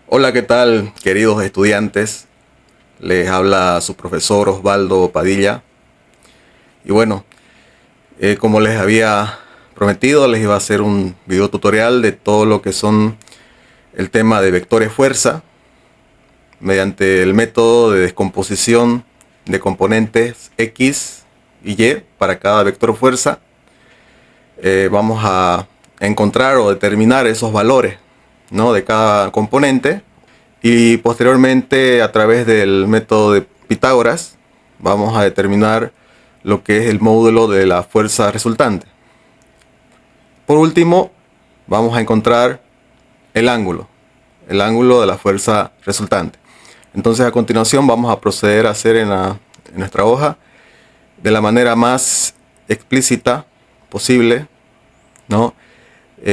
Hola, ¿qué tal, queridos estudiantes? Les habla su profesor Osvaldo Padilla. Y bueno, como les había prometido, les iba a hacer un video tutorial de todo lo que son el tema de vectores fuerza mediante el método de descomposición de componentes X y Y para cada vector fuerza. Vamos a encontrar o determinar esos valores, ¿no?, de cada componente. Y posteriormente, a través del método de Pitágoras, vamos a determinar lo que es el módulo de la fuerza resultante. Por último, vamos a encontrar el ángulo de la fuerza resultante. Entonces, a continuación vamos a proceder a hacer en nuestra hoja de la manera más explícita posible, ¿no?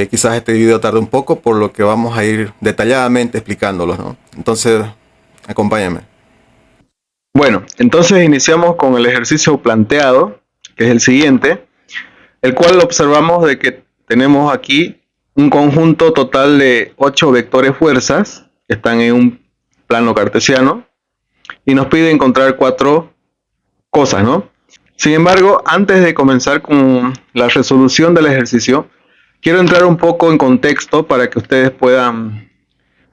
Quizás este video tarde un poco, por lo que vamos a ir detalladamente explicándolos, ¿no? Entonces, acompáñenme. Bueno, entonces iniciamos con el ejercicio planteado, que es el siguiente, el cual observamos de que tenemos aquí un conjunto total de 8 vectores fuerzas que están en un plano cartesiano y nos pide encontrar 4 cosas, ¿no? Sin embargo, antes de comenzar con la resolución del ejercicio, quiero entrar un poco en contexto para que ustedes puedan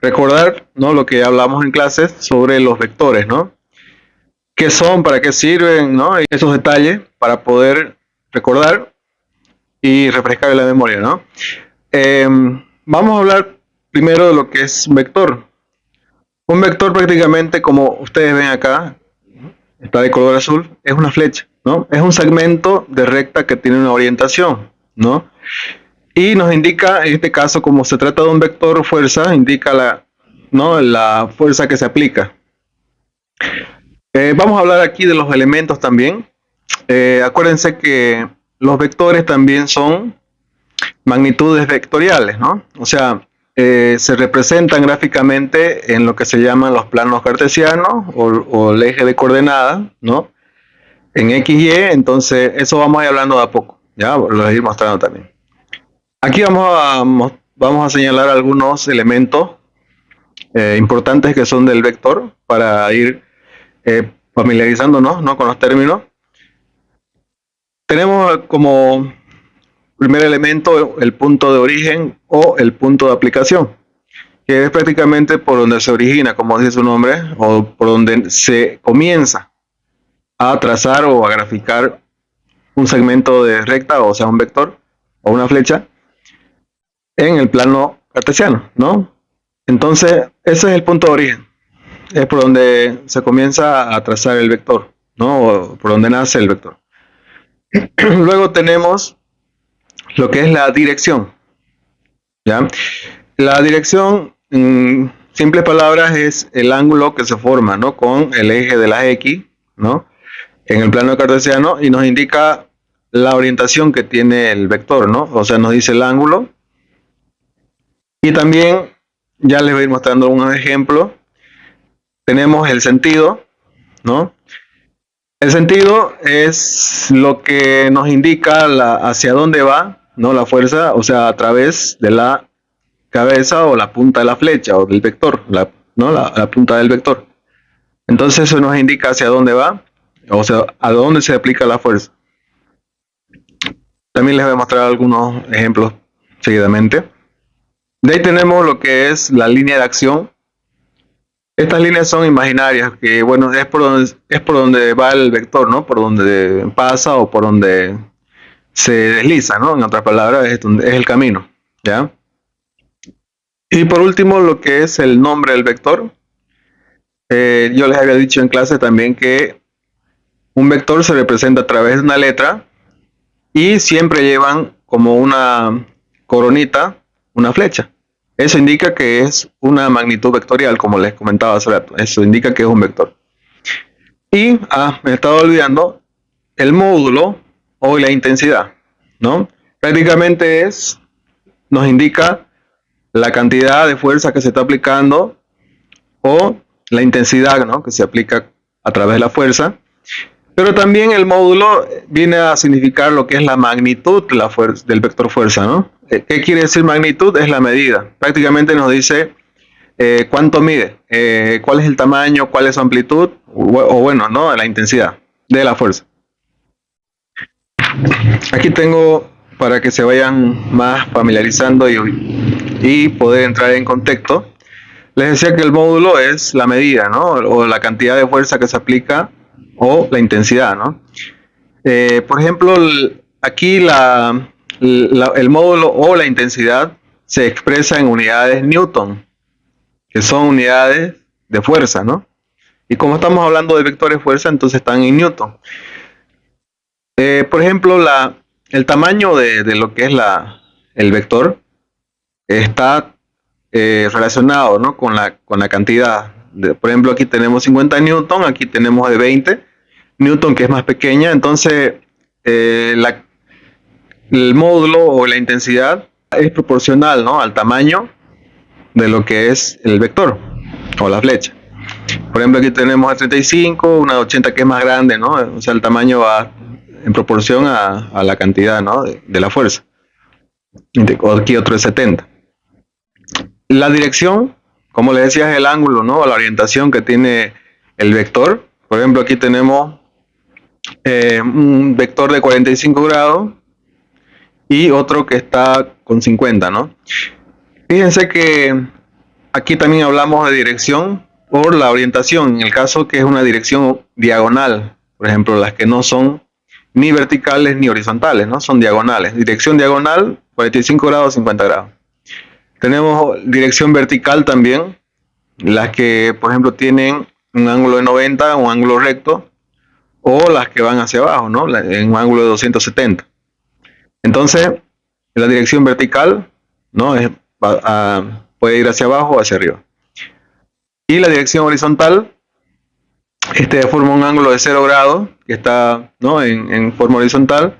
recordar, ¿no?, lo que hablamos en clases sobre los vectores, ¿no? ¿Qué son? ¿Para qué sirven? ¿No? Y esos detalles para poder recordar y refrescar la memoria, ¿no? Vamos a hablar primero de lo que es un vector. Un vector prácticamente, como ustedes ven acá, está de color azul, es una flecha, ¿no? Es un segmento de recta que tiene una orientación, ¿no? Y nos indica, en este caso, como se trata de un vector fuerza, indica la fuerza que se aplica. Vamos a hablar aquí de los elementos también. Acuérdense que los vectores también son magnitudes vectoriales, ¿no? O sea, se representan gráficamente en lo que se llaman los planos cartesianos o el eje de coordenadas, ¿no? En X, Y, entonces eso vamos a ir hablando de a poco, ya lo voy a ir mostrando también. Aquí vamos a señalar algunos elementos importantes que son del vector para ir familiarizándonos, ¿no?, con los términos. Tenemos como primer elemento el punto de origen o el punto de aplicación, que es prácticamente por donde se origina, como dice su nombre, o por donde se comienza a trazar o a graficar un segmento de recta, o sea, un vector o una flecha en el plano cartesiano, ¿no? Entonces, ese es el punto de origen, es por donde se comienza a trazar el vector, ¿no? O por donde nace el vector. Luego tenemos lo que es la dirección, ¿ya? La dirección, en simples palabras, es el ángulo que se forma, ¿no?, con el eje de la X, ¿no?, en el plano cartesiano, y nos indica la orientación que tiene el vector, ¿no? O sea, nos dice el ángulo. Y también, ya les voy a ir mostrando un ejemplo, tenemos el sentido, ¿no? El sentido es lo que nos indica hacia dónde va, ¿no?, la fuerza, o sea, a través de la cabeza o la punta de la flecha o del vector, ¿no?, la punta del vector. Entonces eso nos indica hacia dónde va, o sea, a dónde se aplica la fuerza. También les voy a mostrar algunos ejemplos seguidamente. De ahí tenemos lo que es la línea de acción. Estas líneas son imaginarias, que bueno, es por donde va el vector, ¿no?, por donde pasa o por donde se desliza, ¿no? En otras palabras, es el camino, ¿ya? Y por último, lo que es el nombre del vector. Yo les había dicho en clase también que un vector se representa a través de una letra y siempre llevan como una coronita una flecha. Eso indica que es una magnitud vectorial, como les comentaba hace rato. Eso indica que es un vector. Y, me estaba olvidando, el módulo o la intensidad, ¿no? Prácticamente nos indica la cantidad de fuerza que se está aplicando o la intensidad, ¿no?, que se aplica a través de la fuerza. Pero también el módulo viene a significar lo que es la magnitud de la del vector fuerza, ¿no? ¿Qué quiere decir magnitud? Es la medida. Prácticamente nos dice cuánto mide, cuál es el tamaño, cuál es su amplitud, o bueno, ¿no? La intensidad de la fuerza. Aquí tengo, para que se vayan más familiarizando y poder entrar en contexto, les decía que el módulo es la medida, ¿no? O la cantidad de fuerza que se aplica o la intensidad, ¿no? Por ejemplo, aquí el módulo o la intensidad se expresa en unidades Newton, que son unidades de fuerza, ¿no? Y como estamos hablando de vectores de fuerza, entonces están en Newton. Por ejemplo, el tamaño de lo que es el vector está relacionado, ¿no? con la cantidad. Por ejemplo, aquí tenemos 50 newton, aquí tenemos de 20 newton, que es más pequeña. Entonces, el módulo o la intensidad es proporcional, ¿no? Al tamaño de lo que es el vector o la flecha. Por ejemplo, aquí tenemos a 35, una 80 que es más grande, ¿no? O sea, el tamaño va en proporción a la cantidad, ¿no? de la fuerza. O aquí otro de 70. La dirección, como les decía, es el ángulo, ¿no? La orientación que tiene el vector. Por ejemplo, aquí tenemos un vector de 45 grados y otro que está con 50, ¿no? Fíjense que aquí también hablamos de dirección por la orientación, en el caso que es una dirección diagonal. Por ejemplo, las que no son ni verticales ni horizontales, ¿no? Son diagonales. Dirección diagonal, 45 grados, 50 grados. Tenemos dirección vertical también, las que, por ejemplo, tienen un ángulo de 90, un ángulo recto, o las que van hacia abajo, ¿no? En un ángulo de 270. Entonces, la dirección vertical, ¿no? Puede ir hacia abajo o hacia arriba. Y la dirección horizontal, forma un ángulo de 0 grados, que está, ¿no? en forma horizontal,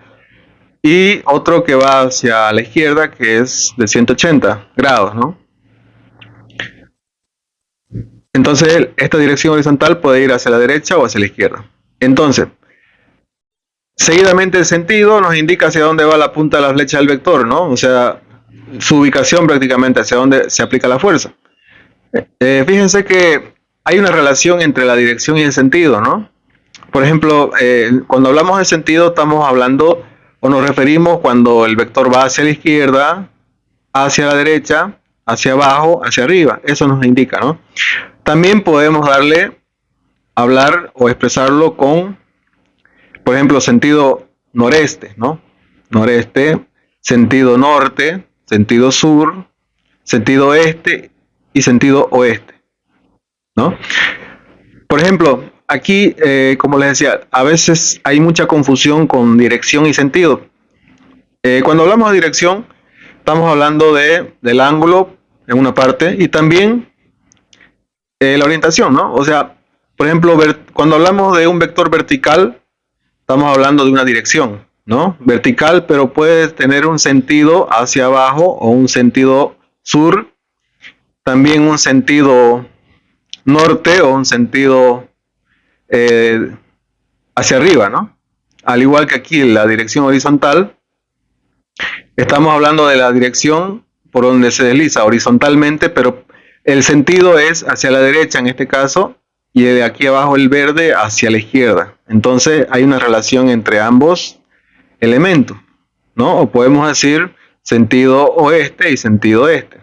y otro que va hacia la izquierda, que es de 180 grados, ¿no? Entonces, esta dirección horizontal puede ir hacia la derecha o hacia la izquierda. Entonces, seguidamente el sentido nos indica hacia dónde va la punta de la flecha del vector, ¿no? O sea, su ubicación prácticamente, hacia dónde se aplica la fuerza. Fíjense que hay una relación entre la dirección y el sentido, ¿no? Por ejemplo, cuando hablamos de sentido, estamos hablando o nos referimos cuando el vector va hacia la izquierda, hacia la derecha, hacia abajo, hacia arriba. Eso nos indica, ¿no? También podemos hablar o expresarlo con, por ejemplo, sentido noreste, ¿no? Noreste, sentido norte, sentido sur, sentido este y sentido oeste, ¿no? Por ejemplo, aquí, como les decía, a veces hay mucha confusión con dirección y sentido. Cuando hablamos de dirección, estamos hablando del ángulo en una parte y también la orientación, ¿no? O sea, por ejemplo, cuando hablamos de un vector vertical, estamos hablando de una dirección, ¿no? Vertical, pero puede tener un sentido hacia abajo o un sentido sur, también un sentido norte o un sentido hacia arriba, ¿no? Al igual que aquí la dirección horizontal, estamos hablando de la dirección por donde se desliza horizontalmente, pero el sentido es hacia la derecha en este caso, y de aquí abajo el verde hacia la izquierda. Entonces hay una relación entre ambos elementos, ¿no? O podemos decir sentido oeste y sentido este.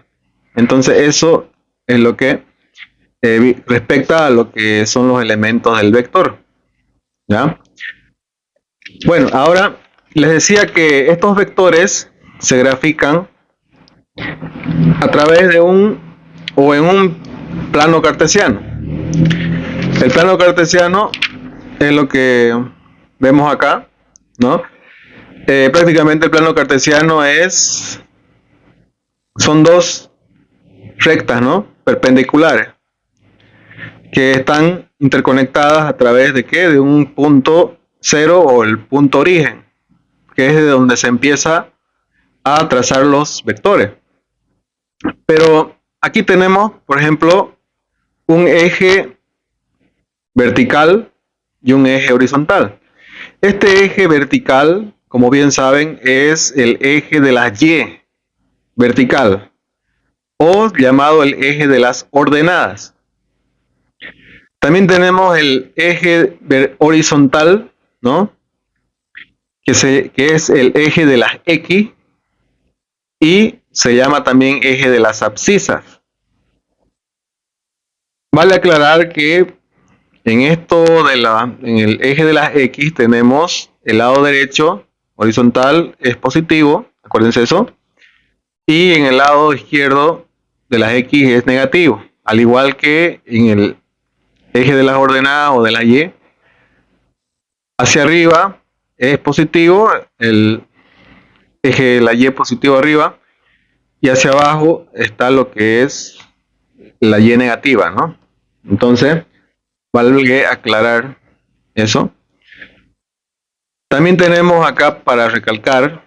Entonces eso es lo que respecta a lo que son los elementos del vector, ¿ya? Bueno, ahora les decía que estos vectores se grafican a través de en un plano cartesiano. El plano cartesiano es lo que vemos acá, ¿no? Prácticamente el plano cartesiano son dos rectas, ¿no? Perpendiculares, que están interconectadas a través de ¿qué? De un punto cero o el punto origen, que es de donde se empieza a trazar los vectores. Pero aquí tenemos, por ejemplo, un eje vertical y un eje horizontal. Este eje vertical, como bien saben, es el eje de la Y vertical. o llamado el eje de las ordenadas. También tenemos el eje horizontal, ¿no? Que es el eje de las X y se llama también eje de las abscisas. Vale aclarar que en el eje de las X tenemos el lado derecho horizontal es positivo, acuérdense eso, y en el lado izquierdo de las X es negativo, al igual que en el eje de las ordenadas o de la Y. Hacia arriba es positivo, el eje de la Y positivo arriba, y hacia abajo está lo que es la Y negativa, ¿no? Entonces, vale aclarar eso. También tenemos acá para recalcar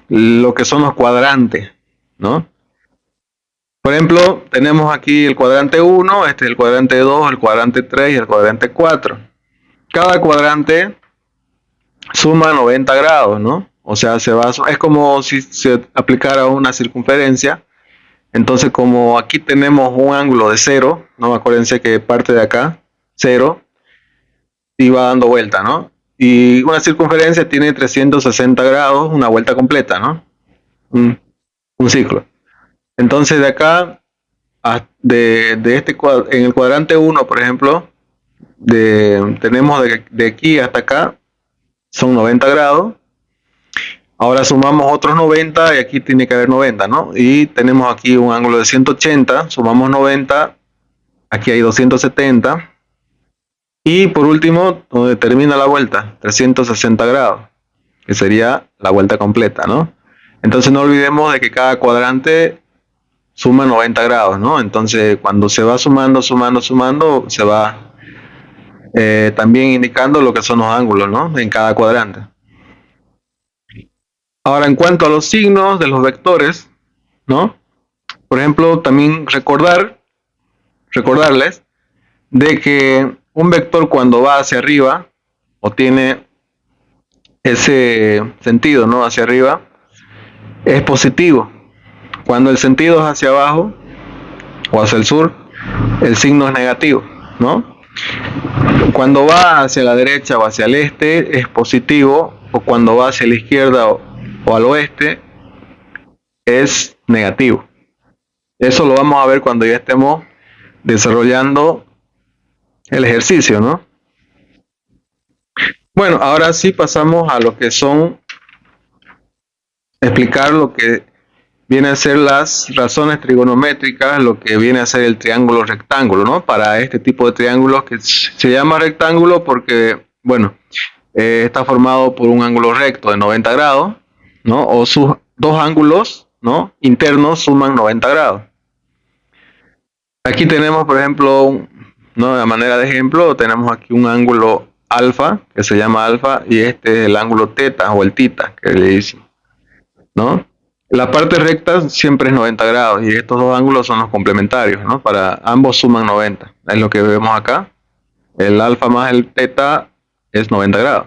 lo que son los cuadrantes, ¿no? Por ejemplo, tenemos aquí el cuadrante 1, este es el cuadrante 2, el cuadrante 3 y el cuadrante 4. Cada cuadrante suma 90 grados, ¿no? O sea, es como si se aplicara una circunferencia. Entonces, como aquí tenemos un ángulo de 0, ¿no? Acuérdense que parte de acá, 0, y va dando vuelta, ¿no? Y una circunferencia tiene 360 grados, una vuelta completa, ¿no? Un ciclo. Entonces, de acá, en el cuadrante 1, por ejemplo, tenemos de aquí hasta acá, son 90 grados. Ahora sumamos otros 90 y aquí tiene que haber 90, ¿no? Y tenemos aquí un ángulo de 180, sumamos 90, aquí hay 270. Y por último, donde termina la vuelta, 360 grados, que sería la vuelta completa, ¿no? Entonces no olvidemos de que cada cuadrante suma 90 grados, ¿no? Entonces cuando se va sumando, se va también indicando lo que son los ángulos, ¿no? En cada cuadrante. Ahora, en cuanto a los signos de los vectores, ¿no? Por ejemplo, también recordarles de que un vector cuando va hacia arriba o tiene ese sentido, ¿no? Hacia arriba, es positivo. Cuando el sentido es hacia abajo o hacia el sur, el signo es negativo, ¿no? Cuando va hacia la derecha o hacia el este es positivo, o cuando va hacia la izquierda o al oeste es negativo. Eso lo vamos a ver cuando ya estemos desarrollando el ejercicio, ¿no? Bueno, ahora sí pasamos a lo que son explicar lo que viene a ser las razones trigonométricas, lo que viene a ser el triángulo rectángulo, ¿no? Para este tipo de triángulos que se llama rectángulo porque, bueno, está formado por un ángulo recto de 90 grados, ¿no? O sus dos ángulos, ¿no? Internos suman 90 grados. Aquí tenemos, por ejemplo, ¿no? De manera de ejemplo, tenemos aquí un ángulo alfa, que se llama alfa, y este es el ángulo teta o el tita, que le dicen, ¿no? La parte recta siempre es 90 grados y estos dos ángulos son los complementarios, ¿no? Para ambos suman 90. Es lo que vemos acá. El alfa más el teta es 90 grados.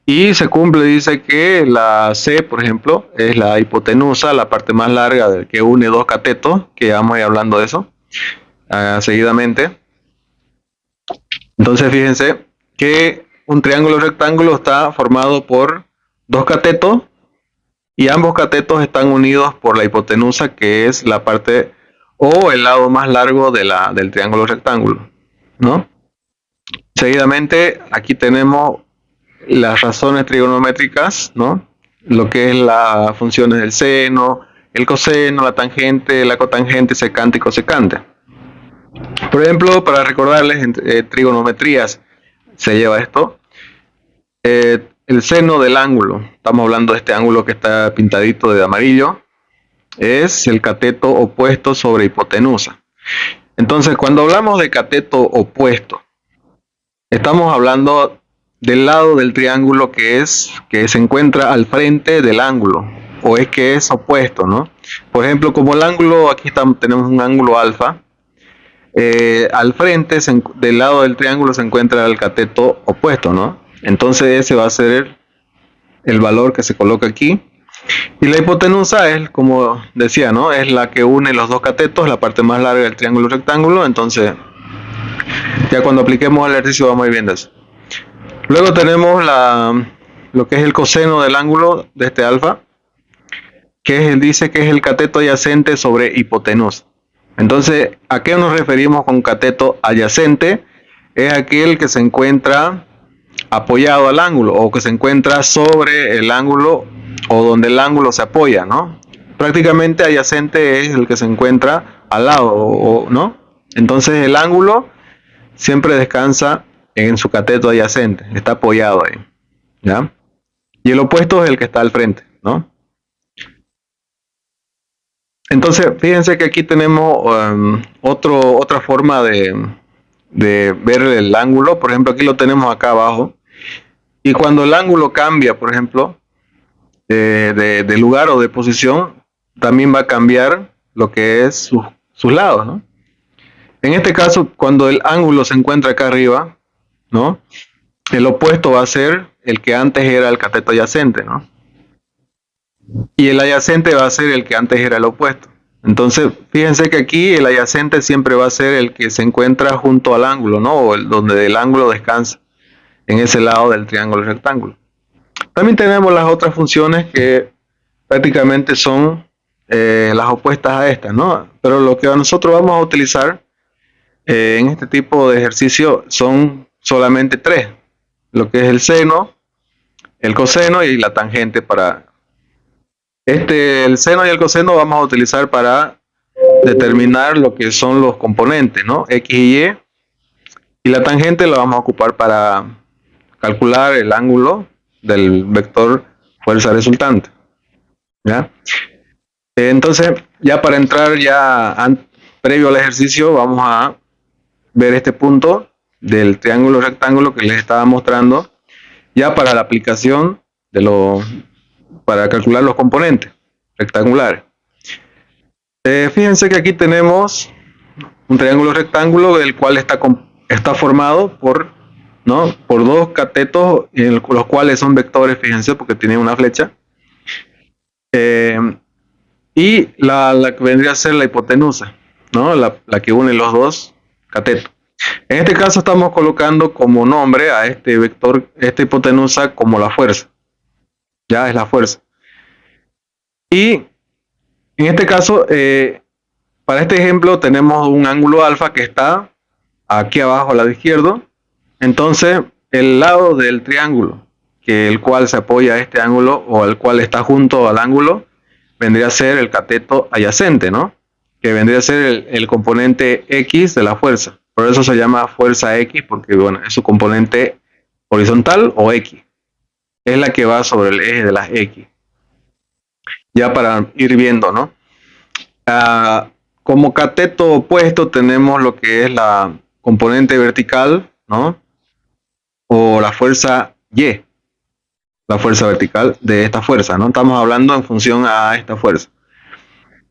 Y se cumple, dice que la C, por ejemplo, es la hipotenusa, la parte más larga que une dos catetos, que vamos a ir hablando de eso seguidamente. Entonces fíjense que un triángulo rectángulo está formado por dos catetos y ambos catetos están unidos por la hipotenusa, que es la parte o el lado más largo del triángulo rectángulo, ¿no? Seguidamente aquí tenemos las razones trigonométricas, ¿no? Lo que es las funciones del seno, el coseno, la tangente, la cotangente, secante y cosecante. Por ejemplo, para recordarles, trigonometrías se lleva esto. El seno del ángulo, estamos hablando de este ángulo que está pintadito de amarillo, es el cateto opuesto sobre hipotenusa. Entonces, cuando hablamos de cateto opuesto, estamos hablando del lado del triángulo que se encuentra al frente del ángulo, o es que es opuesto, ¿no? Por ejemplo, como el ángulo, aquí tenemos un ángulo alfa, al frente del lado del triángulo se encuentra el cateto opuesto, ¿no? Entonces ese va a ser el valor que se coloca aquí. Y la hipotenusa es, como decía, ¿no? Es la que une los dos catetos, la parte más larga del triángulo rectángulo. Entonces, ya cuando apliquemos el ejercicio vamos a ir viendo eso. Luego tenemos lo que es el coseno del ángulo de este alfa, que dice que es el cateto adyacente sobre hipotenusa. Entonces, ¿a qué nos referimos con cateto adyacente? Es aquel que se encuentra apoyado al ángulo o que se encuentra sobre el ángulo o donde el ángulo se apoya, ¿no? Prácticamente adyacente es el que se encuentra al lado, ¿no? Entonces el ángulo siempre descansa en su cateto adyacente, está apoyado ahí, ¿ya? Y el opuesto es el que está al frente, ¿no? Entonces, fíjense que aquí tenemos otra forma de ver el ángulo. Por ejemplo, aquí lo tenemos acá abajo. Y cuando el ángulo cambia, por ejemplo, de lugar o de posición, también va a cambiar lo que es sus lados, ¿no? En este caso, cuando el ángulo se encuentra acá arriba, ¿no? El opuesto va a ser el que antes era el cateto adyacente, ¿no? Y el adyacente va a ser el que antes era el opuesto. Entonces, fíjense que aquí el adyacente siempre va a ser el que se encuentra junto al ángulo, ¿no? O donde el ángulo descansa, en ese lado del triángulo rectángulo. También tenemos las otras funciones que prácticamente son las opuestas a estas, ¿no? Pero lo que nosotros vamos a utilizar en este tipo de ejercicio son solamente tres, lo que es el seno, el coseno y la tangente. El seno y el coseno vamos a utilizar para determinar lo que son los componentes, ¿no? X y la tangente la vamos a ocupar para calcular el ángulo del vector fuerza resultante, ¿ya? Entonces, ya para entrar previo al ejercicio, vamos a ver este punto del triángulo rectángulo que les estaba mostrando, ya para la aplicación para calcular los componentes rectangulares. Fíjense que aquí tenemos un triángulo rectángulo del cual está formado por dos catetos, los cuales son vectores, fíjense, porque tienen una flecha. Y la que vendría a ser la hipotenusa, ¿no? La que une los dos catetos. En este caso estamos colocando como nombre a este vector, esta hipotenusa, como la fuerza. Ya es la fuerza. Y en este caso, para este ejemplo, tenemos un ángulo alfa que está aquí abajo al lado izquierdo. Entonces, el lado del triángulo, el cual se apoya a este ángulo o el cual está junto al ángulo, vendría a ser el cateto adyacente, ¿no? Que vendría a ser el componente X de la fuerza. Por eso se llama fuerza X, porque bueno, es su componente horizontal o X. Es la que va sobre el eje de las X. Ya para ir viendo, ¿no? Como cateto opuesto tenemos lo que es la componente vertical, ¿no? O la fuerza Y. La fuerza vertical de esta fuerza, ¿no? Estamos hablando en función a esta fuerza.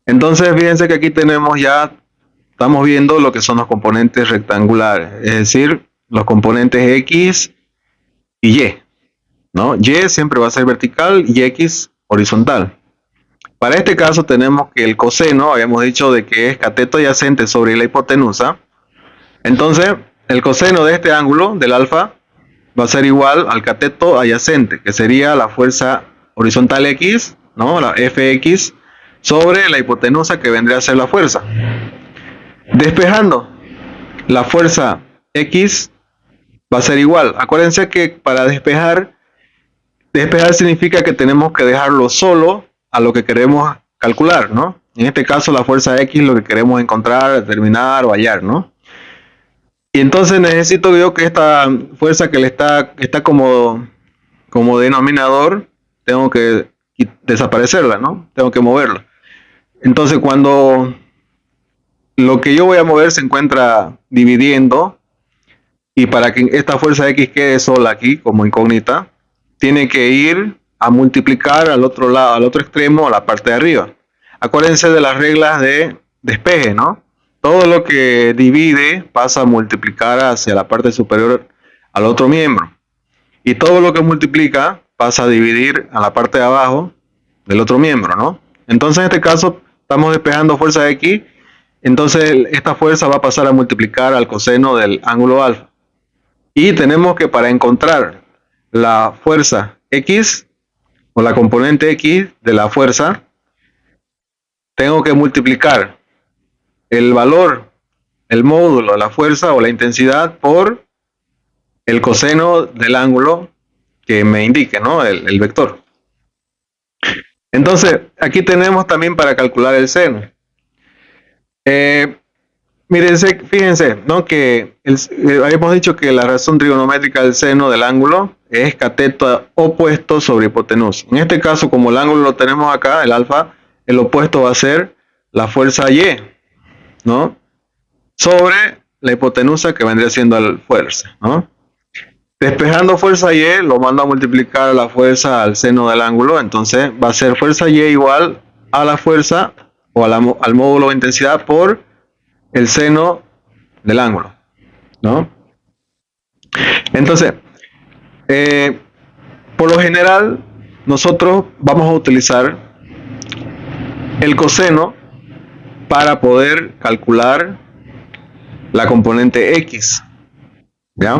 Entonces, fíjense que aquí estamos viendo lo que son los componentes rectangulares, es decir, los componentes X y Y, ¿no? Y siempre va a ser vertical y X horizontal. Para este caso tenemos que el coseno, habíamos dicho de que es cateto adyacente sobre la hipotenusa. Entonces, el coseno de este ángulo, del alfa, va a ser igual al cateto adyacente, que sería la fuerza horizontal X, ¿no? La Fx, sobre la hipotenusa, que vendría a ser la fuerza. Despejando, la fuerza X va a ser igual. Acuérdense que para despejar significa que tenemos que dejarlo solo a lo que queremos calcular, ¿no? En este caso, la fuerza X es lo que queremos encontrar, determinar o hallar, ¿no? Y entonces necesito yo que esta fuerza que está como denominador, tengo que desaparecerla, ¿no? Tengo que moverla. Entonces, cuando lo que yo voy a mover se encuentra dividiendo, y para que esta fuerza X quede sola aquí como incógnita, tiene que ir a multiplicar al otro lado, al otro extremo, a la parte de arriba. Acuérdense de las reglas de despeje, ¿no? Todo lo que divide pasa a multiplicar hacia la parte superior al otro miembro. Y todo lo que multiplica pasa a dividir a la parte de abajo del otro miembro, ¿no? Entonces en este caso estamos despejando fuerza X, entonces esta fuerza va a pasar a multiplicar al coseno del ángulo alfa. Y tenemos que, para encontrar la fuerza X o la componente X de la fuerza, tengo que multiplicar el valor, el módulo, la fuerza o la intensidad por el coseno del ángulo que me indique, ¿no? El vector. Entonces, aquí tenemos también para calcular el seno. Fíjense, ¿no? Que habíamos dicho que la razón trigonométrica del seno del ángulo es cateto opuesto sobre hipotenusa. En este caso, como el ángulo lo tenemos acá, el alfa, el opuesto va a ser la fuerza Y, ¿no? Sobre la hipotenusa, que vendría siendo la fuerza, ¿no? Despejando fuerza Y, lo mando a multiplicar a la fuerza al seno del ángulo, entonces va a ser fuerza Y igual a la fuerza o al módulo de intensidad por el seno del ángulo, ¿no? Entonces, por lo general, nosotros vamos a utilizar el coseno para poder calcular la componente X, ¿ya?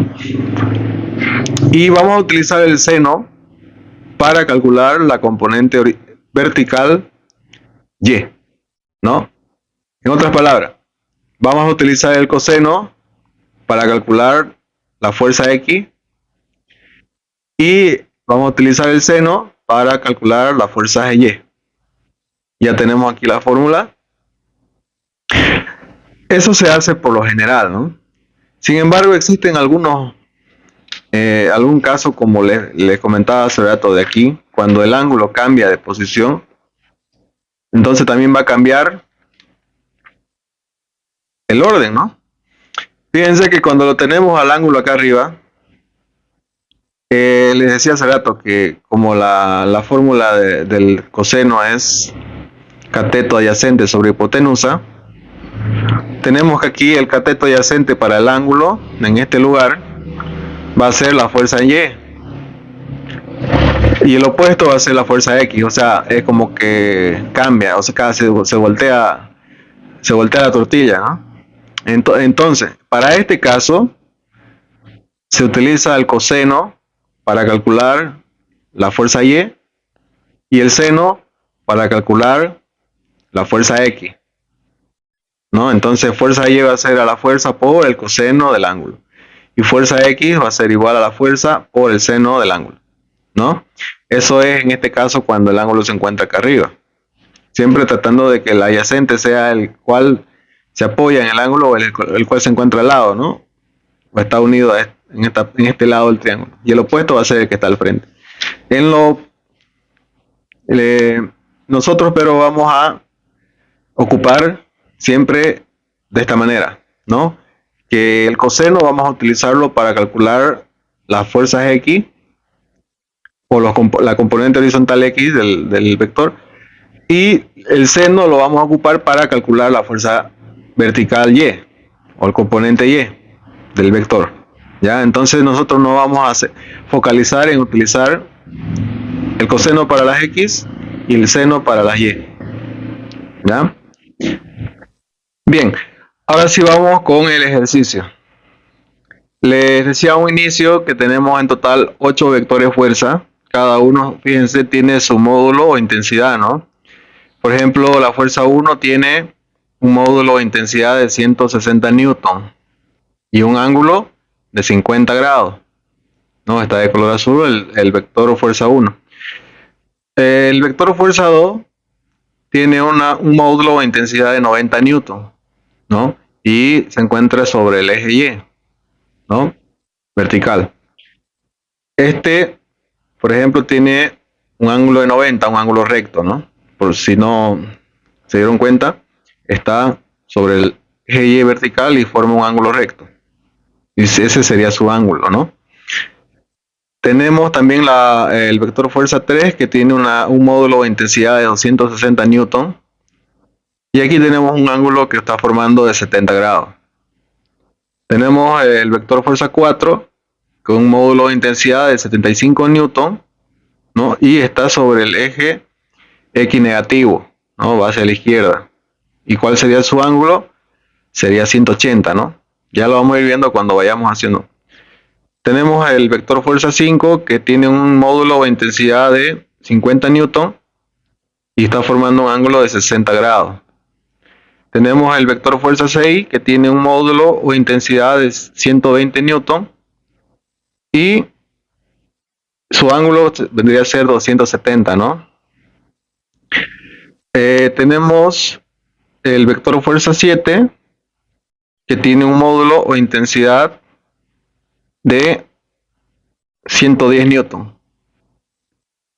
Y vamos a utilizar el seno para calcular la componente vertical Y, ¿no? En otras palabras, vamos a utilizar el coseno para calcular la fuerza X y vamos a utilizar el seno para calcular la fuerza Y. Ya tenemos aquí la fórmula. Eso se hace por lo general, ¿no? Sin embargo, existen algún caso, como les comentaba hace rato de aquí, cuando el ángulo cambia de posición, entonces también va a cambiar el orden, ¿no? Fíjense que cuando lo tenemos al ángulo acá arriba, les decía hace rato que como la fórmula del coseno es cateto adyacente sobre hipotenusa, tenemos que aquí el cateto adyacente para el ángulo, en este lugar, va a ser la fuerza Y. Y el opuesto va a ser la fuerza X, o sea, es como que cambia, o sea, se voltea la tortilla, ¿no? Entonces, para este caso, se utiliza el coseno para calcular la fuerza Y y el seno para calcular la fuerza X, ¿no? Entonces, fuerza Y va a ser a la fuerza por el coseno del ángulo y fuerza X va a ser igual a la fuerza por el seno del ángulo, ¿no? Eso es en este caso cuando el ángulo se encuentra acá arriba, siempre tratando de que el adyacente sea el cual se apoya en el ángulo o el cual se encuentra al lado, ¿no? O está unido en este lado del triángulo. Y el opuesto va a ser el que está al frente. Nosotros pero vamos a ocupar siempre de esta manera, ¿no? Que el coseno vamos a utilizarlo para calcular las fuerzas X o la componente horizontal X del vector, y el seno lo vamos a ocupar para calcular la fuerza vertical Y o el componente Y del vector, ¿ya? Entonces nosotros no vamos a focalizar en utilizar el coseno para las X y el seno para las Y, ¿ya? Bien, ahora sí vamos con el ejercicio. Les decía a un inicio que tenemos en total 8 vectores fuerza. Cada uno, fíjense, tiene su módulo o intensidad, ¿no? Por ejemplo, la fuerza 1 tiene un módulo de intensidad de 160 newton y un ángulo de 50 grados, ¿no? Está de color azul el vector fuerza 1. El vector fuerza 2 tiene un módulo de intensidad de 90 newton, ¿no? Y se encuentra sobre el eje Y, ¿no? Vertical. Por ejemplo, tiene un ángulo de 90, un ángulo recto, ¿no? Por si no se dieron cuenta, está sobre el eje Y vertical y forma un ángulo recto. Y ese sería su ángulo, ¿no? Tenemos también el vector fuerza 3, que tiene un módulo de intensidad de 260 newton. Y aquí tenemos un ángulo que está formando de 70 grados. Tenemos el vector fuerza 4, con un módulo de intensidad de 75 newton, ¿no? Y está sobre el eje X negativo, ¿no? Va hacia la izquierda. ¿Y cuál sería su ángulo? Sería 180, ¿no? Ya lo vamos a ir viendo cuando vayamos haciendo. Tenemos el vector fuerza 5 que tiene un módulo o intensidad de 50 newton y está formando un ángulo de 60 grados. Tenemos el vector fuerza 6 que tiene un módulo o intensidad de 120 newton y su ángulo vendría a ser 270, ¿no? Tenemos el vector fuerza 7 que tiene un módulo o intensidad de 110 newton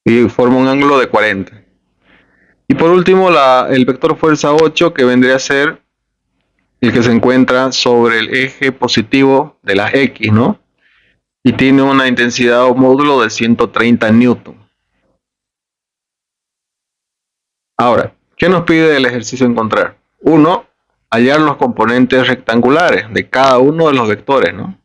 y forma un ángulo de 40. Y por último el vector fuerza 8 que vendría a ser el que se encuentra sobre el eje positivo de las X, ¿no? Y tiene una intensidad o módulo de 130 newton. Ahora, ¿qué nos pide el ejercicio encontrar? 1. Hallar los componentes rectangulares de cada uno de los vectores, ¿no?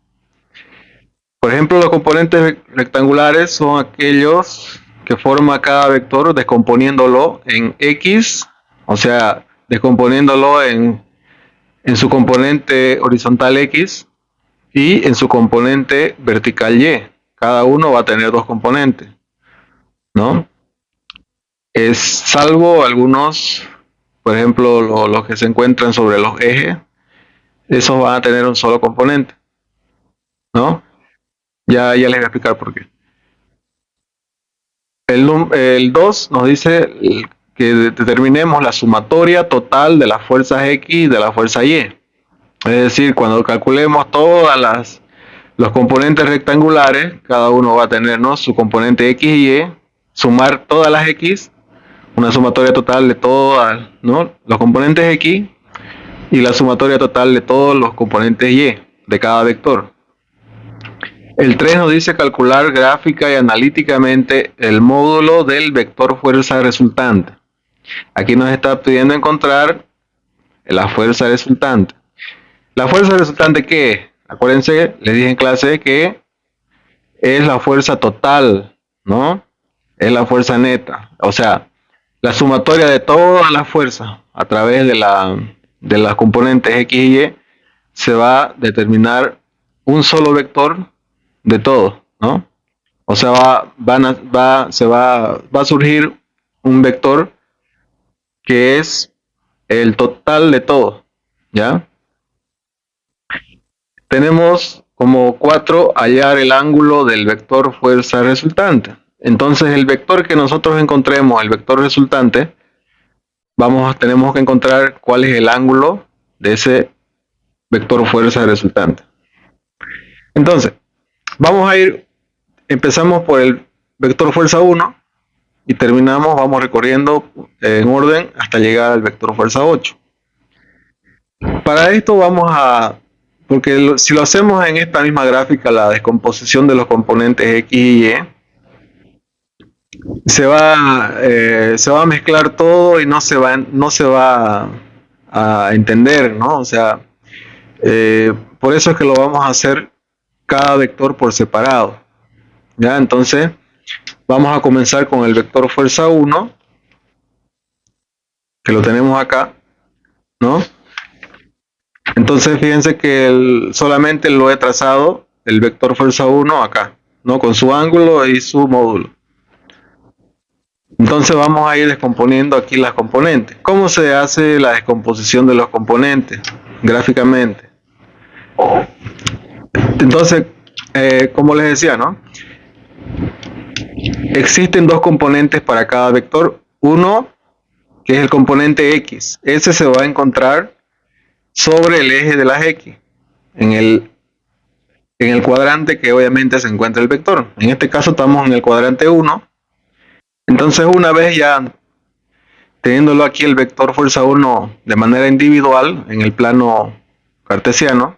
Por ejemplo, los componentes rectangulares son aquellos que forma cada vector descomponiéndolo en X, o sea, descomponiéndolo en su componente horizontal X y en su componente vertical Y. Cada uno va a tener dos componentes, ¿no? Salvo algunos, por ejemplo, los que se encuentran sobre los ejes, esos van a tener un solo componente, ¿no? Ya les voy a explicar por qué. El 2 nos dice que determinemos la sumatoria total de las fuerzas X y de la fuerza Y. Es decir, cuando calculemos todas los componentes rectangulares, cada uno va a tener, ¿no?, su componente X y Y, sumar todas las X, una sumatoria total de todas, ¿no?, los componentes X y la sumatoria total de todos los componentes Y de cada vector. El 3 nos dice calcular gráfica y analíticamente el módulo del vector fuerza resultante. Aquí nos está pidiendo encontrar la fuerza resultante. ¿La fuerza resultante qué es? Acuérdense, les dije en clase que es la fuerza total, ¿no? Es la fuerza neta. O sea, la sumatoria de todas las fuerzas a través de las componentes X y Y se va a determinar un solo vector de todo, ¿no? O sea, va a surgir un vector que es el total de todo, ¿ya? Tenemos como 4 hallar el ángulo del vector fuerza resultante. Entonces el vector que nosotros encontremos, el vector resultante, tenemos que encontrar cuál es el ángulo de ese vector fuerza resultante. Entonces, empezamos por el vector fuerza 1 y vamos recorriendo en orden hasta llegar al vector fuerza 8. Para esto porque si lo hacemos en esta misma gráfica, la descomposición de los componentes X y Y, se va a mezclar todo y no se va a entender, ¿no? O sea, por eso es que lo vamos a hacer cada vector por separado, ¿ya? Entonces, vamos a comenzar con el vector fuerza 1, que lo tenemos acá, ¿no? Entonces, fíjense que solamente lo he trazado el vector fuerza 1 acá, ¿no? Con su ángulo y su módulo. Entonces vamos a ir descomponiendo aquí las componentes. ¿Cómo se hace la descomposición de los componentes gráficamente? Entonces, como les decía, ¿no?, existen dos componentes para cada vector. Uno, que es el componente X. Ese se va a encontrar sobre el eje de las X, en el cuadrante que obviamente se encuentra el vector. En este caso estamos en el cuadrante 1. Entonces, una vez ya teniéndolo aquí el vector fuerza 1 de manera individual en el plano cartesiano,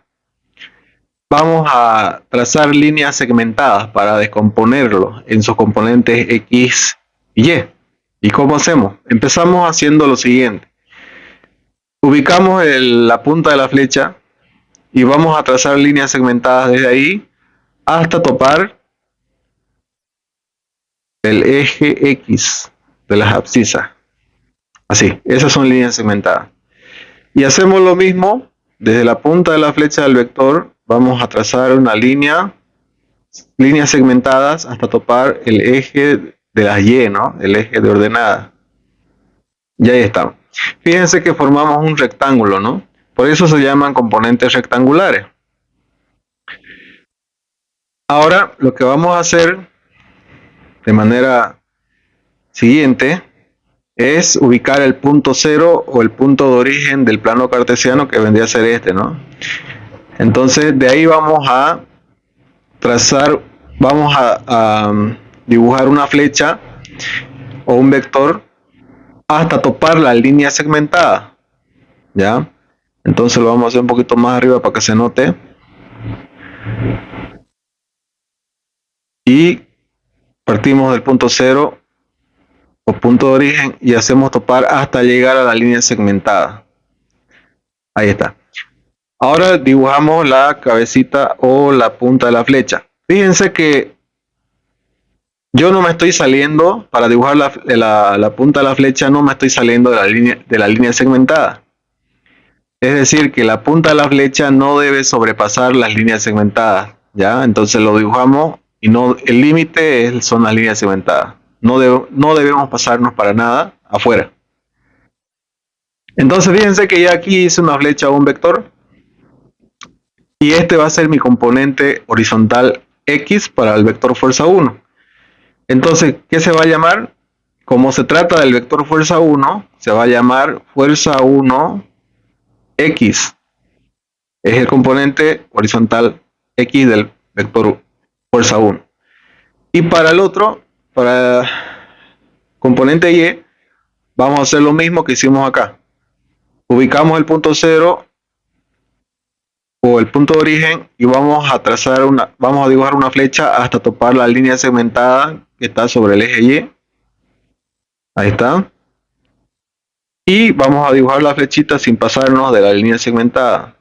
vamos a trazar líneas segmentadas para descomponerlo en sus componentes X y Y. ¿Y cómo hacemos? Empezamos haciendo lo siguiente. Ubicamos la punta de la flecha y vamos a trazar líneas segmentadas desde ahí hasta topar el eje X de las abscisas, Así, esas son líneas segmentadas. Y hacemos lo mismo, desde la punta de la flecha del vector, vamos a trazar una líneas segmentadas hasta topar el eje de las Y, ¿no? El eje de ordenada. Y ahí está. Fíjense que formamos un rectángulo, ¿no? Por eso se llaman componentes rectangulares. Ahora, lo que vamos a hacer de manera siguiente es ubicar el punto cero o el punto de origen del plano cartesiano, que vendría a ser este, ¿no? Entonces, de ahí vamos a trazar, vamos a dibujar una flecha o un vector hasta topar la línea segmentada, ¿ya? Entonces lo vamos a hacer un poquito más arriba para que se note. Y partimos del punto cero o punto de origen y hacemos topar hasta llegar a la línea segmentada. Ahí está. Ahora dibujamos la cabecita o la punta de la flecha. Fíjense que yo no me estoy saliendo, para dibujar la punta de la flecha, no me estoy saliendo de la línea segmentada. Es decir, que la punta de la flecha no debe sobrepasar las líneas segmentadas, ¿ya? Entonces lo dibujamos y no, el límite son las líneas segmentadas. No debemos pasarnos para nada afuera. Entonces fíjense que ya aquí hice una flecha o un vector. Y este va a ser mi componente horizontal X para el vector fuerza 1. Entonces, ¿qué se va a llamar? Como se trata del vector fuerza 1, se va a llamar fuerza 1 X. Es el componente horizontal X del vector fuerza 1. Y para el otro, para el componente Y, vamos a hacer lo mismo que hicimos acá. Ubicamos el punto 0 o el punto de origen y vamos a dibujar una flecha hasta topar la línea segmentada que está sobre el eje Y. Ahí está. Y vamos a dibujar la flechita sin pasarnos de la línea segmentada.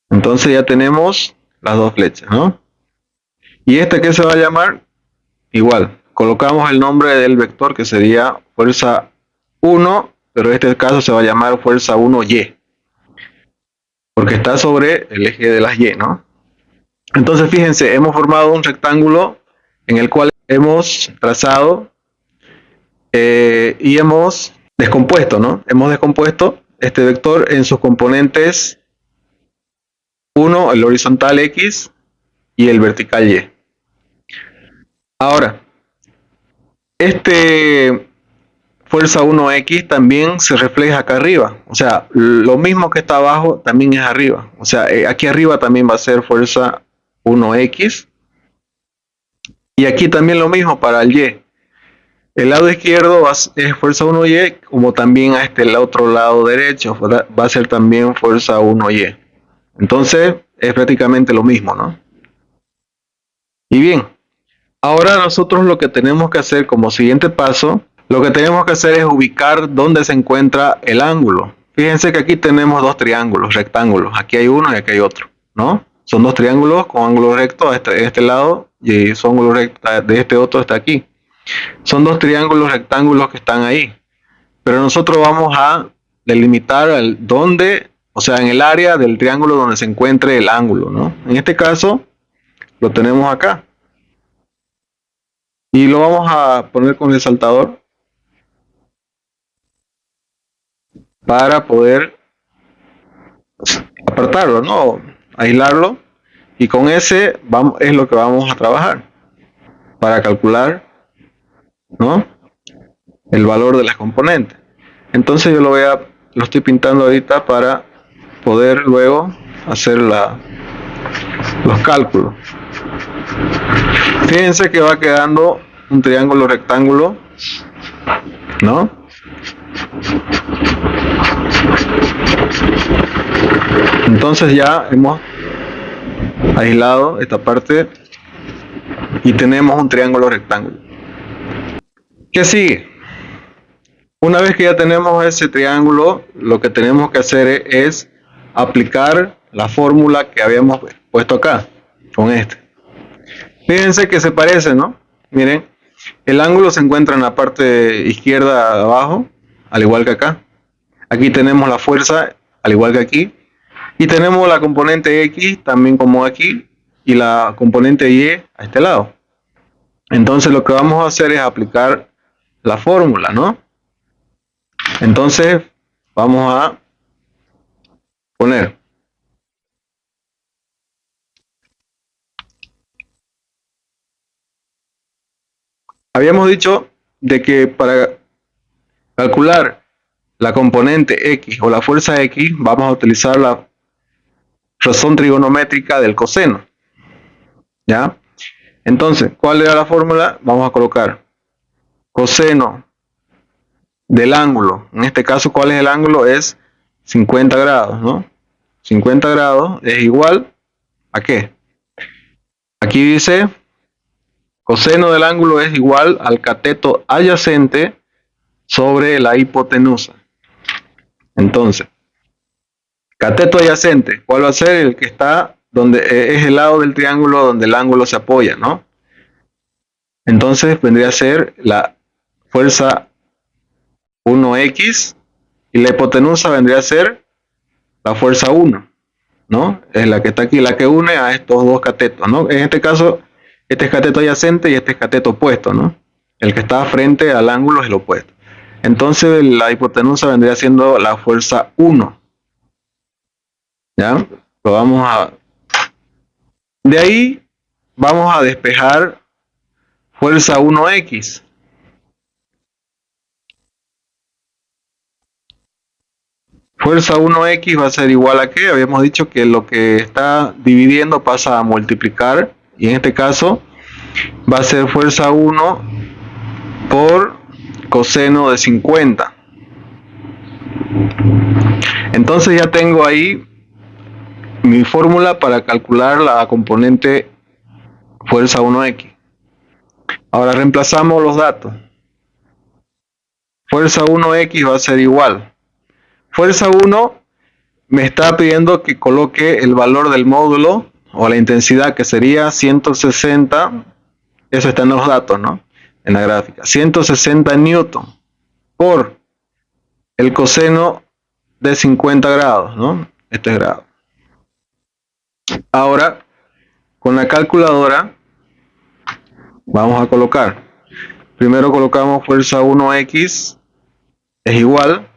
Entonces ya tenemos las dos flechas, ¿no? ¿Y esta qué se va a llamar? Igual, colocamos el nombre del vector, que sería fuerza 1, pero en este caso se va a llamar fuerza 1Y, porque está sobre el eje de las Y, ¿no? Entonces fíjense, hemos formado un rectángulo en el cual hemos trazado y hemos descompuesto, ¿no? Hemos descompuesto este vector en sus componentes: 1, el horizontal X, y el vertical Y. Ahora, este fuerza 1X también se refleja acá arriba. O sea, lo mismo que está abajo también es arriba. O sea, aquí arriba también va a ser fuerza 1X. Y aquí también lo mismo para el Y. El lado izquierdo es fuerza 1Y, como también a el otro lado derecho va a ser también fuerza 1Y. Entonces es prácticamente lo mismo, ¿no? Y bien, ahora nosotros lo que tenemos que hacer como siguiente paso, lo que tenemos que hacer es ubicar dónde se encuentra el ángulo. Fíjense que aquí tenemos dos triángulos, rectángulos. Aquí hay uno y aquí hay otro, ¿no? Son dos triángulos con ángulo recto de este lado y su ángulo recto de este otro está aquí. Son dos triángulos rectángulos que están ahí. Pero nosotros vamos a delimitar dónde, o sea, en el área del triángulo donde se encuentre el ángulo, ¿no? En este caso, lo tenemos acá. Y lo vamos a poner con resaltador para poder apartarlo, ¿no? Aislarlo. Y con ese es lo que vamos a trabajar para calcular, ¿no?, el valor de las componentes. Entonces yo lo estoy pintando ahorita para poder luego hacer los cálculos. Fíjense que va quedando un triángulo rectángulo, ¿no? Entonces ya hemos aislado esta parte y tenemos un triángulo rectángulo. ¿Qué sigue? Una vez que ya tenemos ese triángulo, lo que tenemos que hacer es aplicar la fórmula que habíamos puesto acá con este. Fíjense que se parece, ¿no? Miren, El ángulo se encuentra en la parte izquierda de abajo, al igual que acá. Aquí tenemos la fuerza, al igual que aquí. Y tenemos la componente X, también como aquí, y la componente Y a este lado. Entonces lo que vamos a hacer es aplicar la fórmula, ¿no? Entonces vamos a poner. Habíamos dicho de que para calcular la componente X o la fuerza X vamos a utilizar la razón trigonométrica del coseno. ¿Ya? Entonces, ¿cuál era la fórmula? Vamos a colocar coseno del ángulo. En este caso, ¿cuál es el ángulo? Es 50 grados, ¿no? 50 grados es igual a ¿qué? Aquí dice coseno del ángulo es igual al cateto adyacente sobre la hipotenusa. Entonces, cateto adyacente, ¿cuál va a ser? El que está donde es el lado del triángulo donde el ángulo se apoya, ¿no? Entonces vendría a ser la fuerza 1x y la hipotenusa vendría a ser la fuerza 1, ¿no? Es la que está aquí, la que une a estos dos catetos, ¿no? En este caso, este es cateto adyacente y este es cateto opuesto, ¿no? El que está frente al ángulo es el opuesto. Entonces la hipotenusa vendría siendo la fuerza 1. ¿Ya? Lo vamos a... De ahí vamos a despejar fuerza 1x. Fuerza 1x va a ser igual a ¿qué? Habíamos dicho que lo que está dividiendo pasa a multiplicar. Y en este caso va a ser fuerza 1 por coseno de 50. Entonces ya tengo ahí mi fórmula para calcular la componente fuerza 1x. Ahora reemplazamos los datos. Fuerza 1x va a ser igual. Fuerza 1 me está pidiendo que coloque el valor del módulo o la intensidad, que sería 160. Eso está en los datos, ¿no? En la gráfica. 160 newton por el coseno de 50 grados, ¿no? Este es grado. Ahora, con la calculadora, vamos a colocar. Primero colocamos fuerza 1x es igual.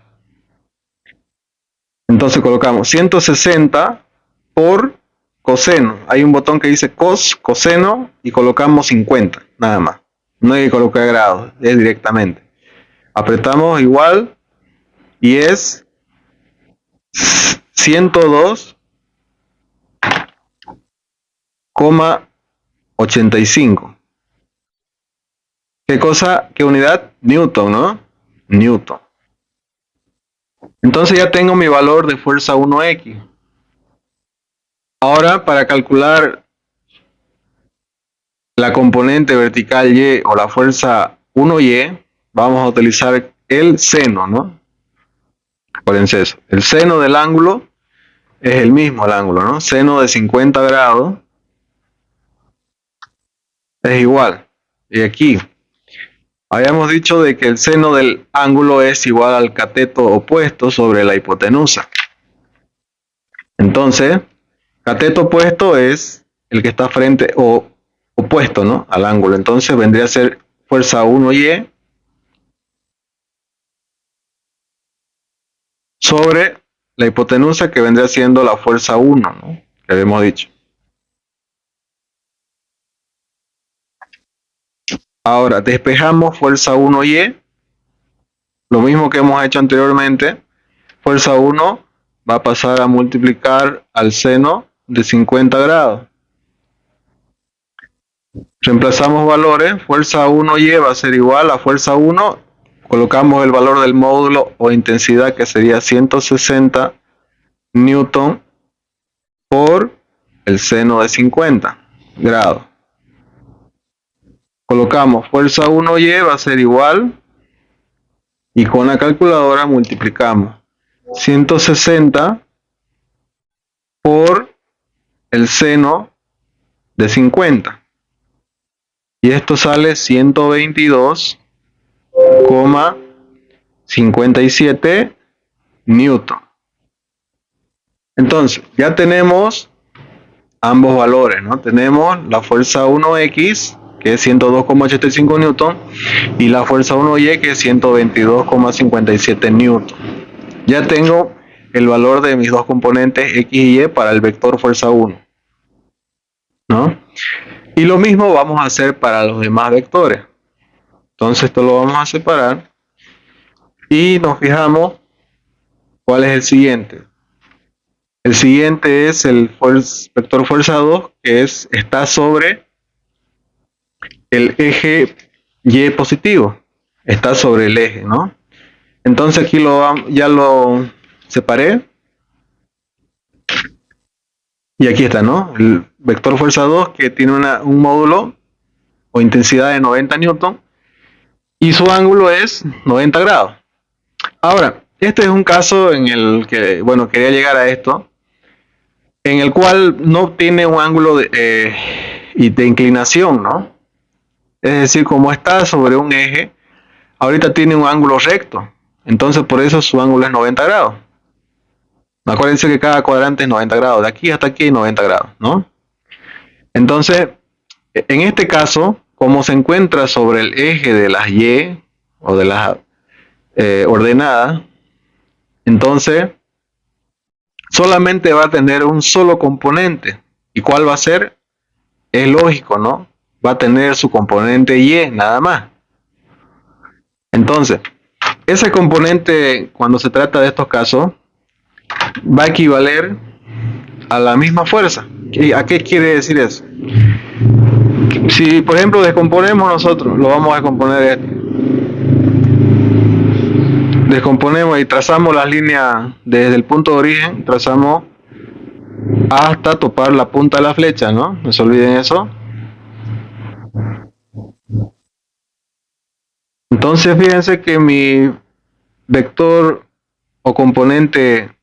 Entonces colocamos 160 por coseno. Hay un botón que dice coseno y colocamos 50, nada más. No hay que colocar grados, es directamente. Apretamos igual y es 102,85. ¿Qué cosa? ¿Qué unidad? Newton, ¿no? Newton. Entonces ya tengo mi valor de fuerza 1x. Ahora, para calcular la componente vertical Y o la fuerza 1Y, vamos a utilizar el seno, ¿no? Acuérdense eso. El seno del ángulo es el mismo el ángulo, ¿no? Seno de 50 grados es igual. Y aquí habíamos dicho de que el seno del ángulo es igual al cateto opuesto sobre la hipotenusa. Entonces, cateto opuesto es el que está frente o opuesto, ¿no? Al ángulo. Entonces vendría a ser fuerza 1Y sobre la hipotenusa, que vendría siendo la fuerza 1, ¿no? Que habíamos dicho. Ahora, despejamos fuerza 1Y. Lo mismo que hemos hecho anteriormente. Fuerza 1 va a pasar a multiplicar al seno de 50 grados. Reemplazamos valores. Fuerza 1Y va a ser igual a fuerza 1. Colocamos el valor del módulo o intensidad, que sería 160 newton por el seno de 50 grados. Colocamos fuerza 1Y va a ser igual, y con la calculadora multiplicamos 160 por el seno de 50. y esto sale 122,57 newton. Entonces, ya tenemos ambos valores, ¿no? Tenemos la fuerza 1X, que es 102,85 newton, y la fuerza 1Y, que es 122,57 newton. Ya tengo el valor de mis dos componentes X y Y para el vector fuerza 1, ¿no? Y lo mismo vamos a hacer para los demás vectores. Entonces esto lo vamos a separar y nos fijamos cuál es el siguiente. El siguiente es el vector fuerza 2, que está sobre el eje Y positivo. Está sobre el eje, ¿no? Entonces aquí ya lo separé. Y aquí está, ¿no? El vector fuerza 2, que tiene un módulo o intensidad de 90 newton y su ángulo es 90 grados. Ahora, este es un caso en el que, bueno, quería llegar a esto, en el cual no tiene un ángulo de inclinación, ¿no? Es decir, como está sobre un eje, ahorita tiene un ángulo recto, entonces por eso su ángulo es 90 grados. Acuérdense que cada cuadrante es 90 grados, de aquí hasta aquí 90 grados, ¿no? Entonces, en este caso, como se encuentra sobre el eje de las Y o de las ordenadas, entonces solamente va a tener un solo componente. ¿Y cuál va a ser? Es lógico, ¿no? Va a tener su componente Y nada más. Entonces, ese componente, cuando se trata de estos casos, va a equivaler a la misma fuerza. ¿A qué quiere decir eso? Si, por ejemplo, descomponemos nosotros, lo vamos a descomponer descomponemos y trazamos las líneas desde el punto de origen, trazamos hasta topar la punta de la flecha, ¿no? No se olviden eso. Entonces fíjense que mi vector o componente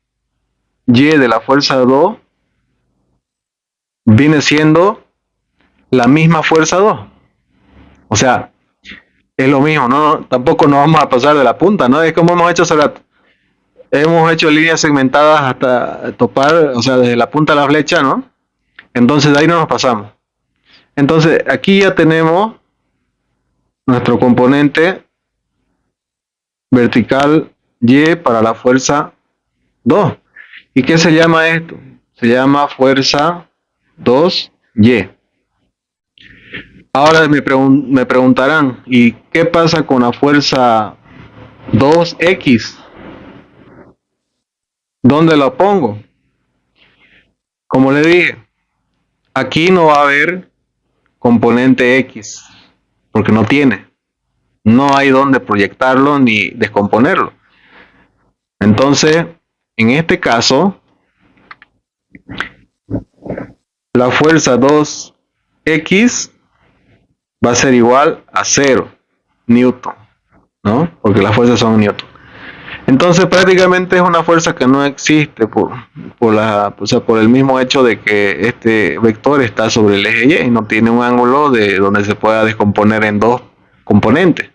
Y de la fuerza 2 viene siendo la misma fuerza 2. O sea, es lo mismo, ¿no? Tampoco nos vamos a pasar de la punta, ¿no? Es como hemos hecho hace rato. Hemos hecho líneas segmentadas hasta topar, o sea, desde la punta de la flecha, ¿no? Entonces de ahí no nos pasamos. Entonces aquí ya tenemos nuestro componente vertical Y para la fuerza 2. ¿Y qué se llama esto? Se llama fuerza 2Y. Ahora me preguntarán, ¿y qué pasa con la fuerza 2X? ¿Dónde la pongo? Como le dije, aquí no va a haber componente X, porque no tiene. No hay donde proyectarlo ni descomponerlo. Entonces, en este caso, la fuerza 2X va a ser igual a 0 newton, ¿no? Porque las fuerzas son newton. Entonces prácticamente es una fuerza que no existe por el mismo hecho de que este vector está sobre el eje Y y no tiene un ángulo de donde se pueda descomponer en dos componentes.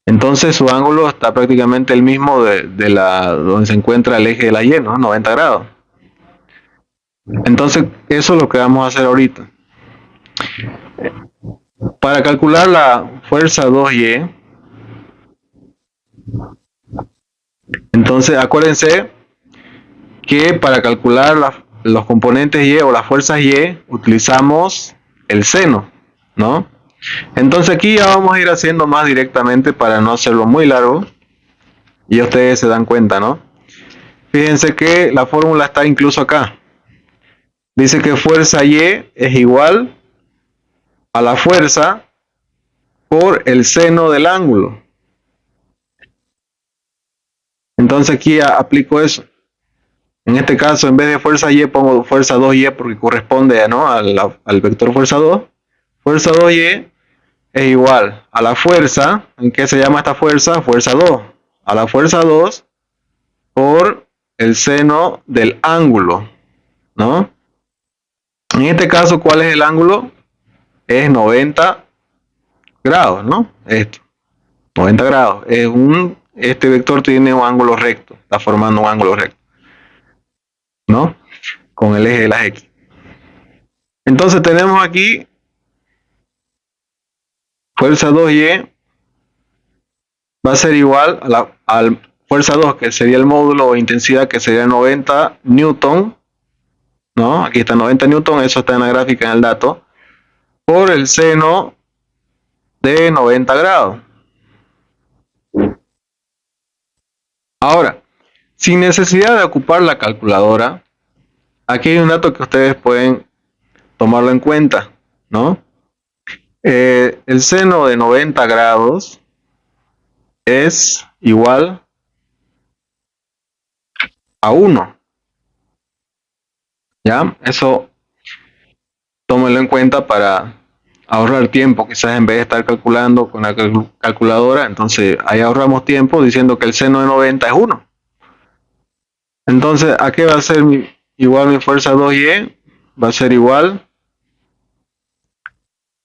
Entonces su ángulo está prácticamente el mismo de donde se encuentra el eje de la Y, ¿no? 90 grados. Entonces eso es lo que vamos a hacer ahorita. Para calcular la fuerza 2Y, entonces acuérdense que para calcular los componentes Y o las fuerzas Y utilizamos el seno, ¿no? Entonces aquí ya vamos a ir haciendo más directamente para no hacerlo muy largo y ustedes se dan cuenta, ¿no? Fíjense que la fórmula está incluso acá. Dice que fuerza Y es igual a la fuerza por el seno del ángulo. Entonces aquí aplico eso. En este caso, en vez de fuerza Y, pongo fuerza 2Y porque corresponde, ¿no?, al vector fuerza 2. Fuerza 2Y es igual a la fuerza, ¿en qué se llama esta fuerza? Fuerza 2. A la fuerza 2 por el seno del ángulo, ¿no? En este caso, ¿cuál es el ángulo? Es 90 grados, ¿no? Esto, 90 grados. Este vector tiene un ángulo recto, está formando un ángulo recto, ¿no? Con el eje de las X. Entonces tenemos aquí fuerza 2Y va a ser igual a la fuerza 2, que sería el módulo o intensidad, que sería 90 newton, ¿no? Aquí está 90 newton, eso está en la gráfica en el dato, por el seno de 90 grados. Ahora, sin necesidad de ocupar la calculadora, aquí hay un dato que ustedes pueden tomarlo en cuenta, ¿no? El seno de 90 grados es igual a 1. ¿Ya? Eso tómenlo en cuenta para ahorrar tiempo, quizás en vez de estar calculando con la calculadora, entonces ahí ahorramos tiempo diciendo que el seno de 90 es 1. Entonces, ¿a qué va a ser igual mi fuerza 2Y? Va a ser igual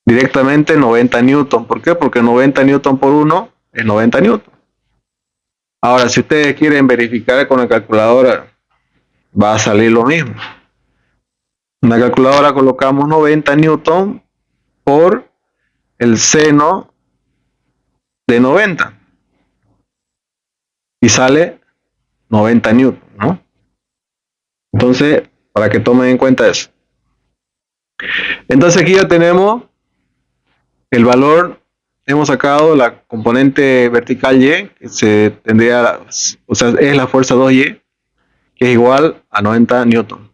directamente 90 newton. ¿Por qué? Porque 90 newton por 1 es 90 newton. Ahora, si ustedes quieren verificar con la calculadora, va a salir lo mismo. En la calculadora colocamos 90 newton por el seno de 90 y sale 90 newton, ¿no? Entonces, para que tomen en cuenta eso. Entonces aquí ya tenemos el valor, hemos sacado la componente vertical Y, que se tendría, o sea, es la fuerza 2Y, que es igual a 90 newton.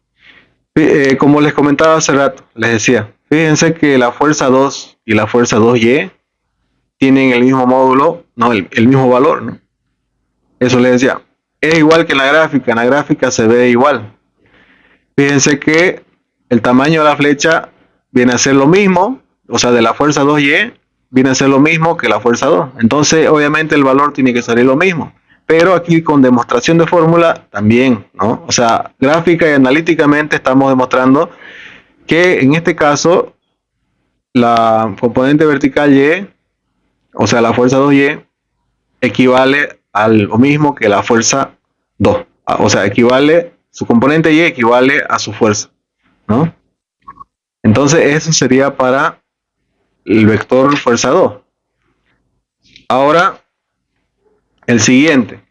Como les comentaba hace rato, les decía, fíjense que la fuerza 2 y la fuerza 2Y tienen el mismo módulo, no, el mismo valor, ¿no? Eso les decía. Es igual que en la gráfica se ve igual. Fíjense que el tamaño de la flecha viene a ser lo mismo, o sea, de la fuerza 2Y viene a ser lo mismo que la fuerza 2. Entonces, obviamente el valor tiene que salir lo mismo. Pero aquí con demostración de fórmula también, ¿no? O sea, gráfica y analíticamente estamos demostrando que en este caso la componente vertical Y, o sea, la fuerza 2Y, equivale a lo mismo que la fuerza 2. O sea, su componente Y equivale a su fuerza, ¿no? Entonces eso sería para el vector fuerza 2. Ahora, el siguiente.